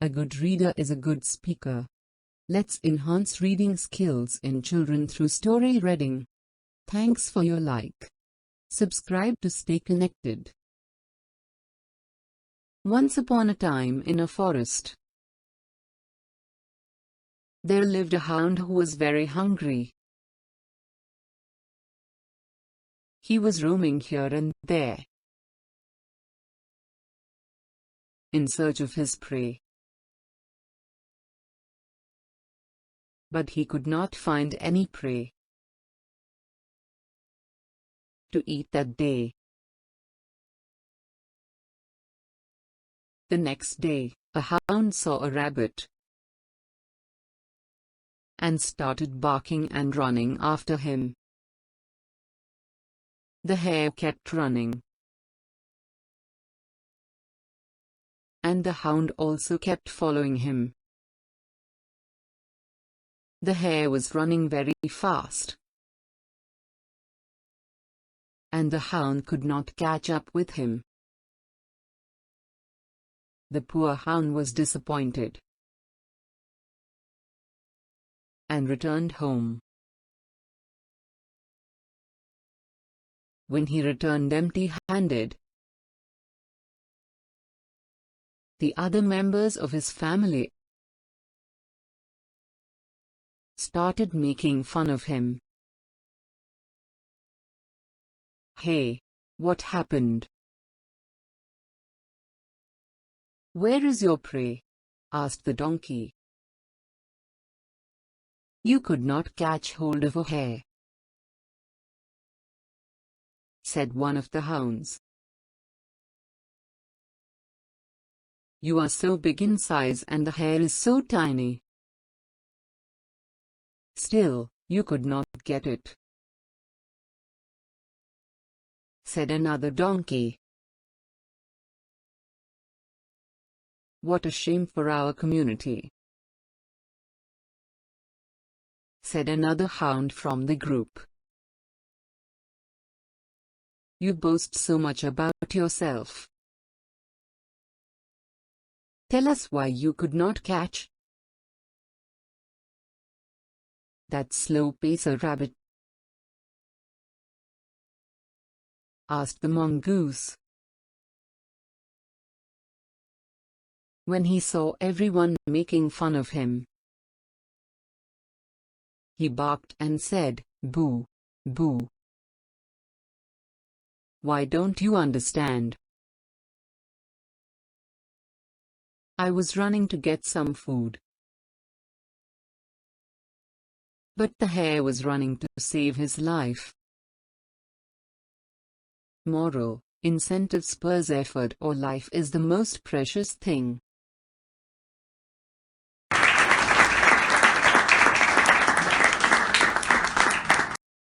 A good reader is a good speaker. Let's enhance reading skills in children through story reading. Thanks for your like. Subscribe to stay connected. Once upon a time in a forest, there lived a hound who was very hungry. He was roaming here and there in search of his prey. But he could not find any prey to eat that day. The next day, a hound saw a rabbit and started barking and running after him. The hare kept running, and the hound also kept following him. The hare was running very fast, and the hound could not catch up with him. The poor hound was disappointed and returned home. When he returned empty-handed, the other members of his family started making fun of him. "Hey, what happened? Where is your prey?" asked the donkey. "You could not catch hold of a hare," said one of the hounds. "You are so big in size and the hare is so tiny. Still, you could not get it," said another donkey. "What a shame for our community," said another hound from the group. "You boast so much about yourself. Tell us why you could not catch that slow pacer rabbit," asked the mongoose. When he saw everyone making fun of him, he barked and said, "Boo, boo. Why don't you understand? I was running to get some food, but the hare was running to save his life." Moral: incentive spurs effort, or life is the most precious thing.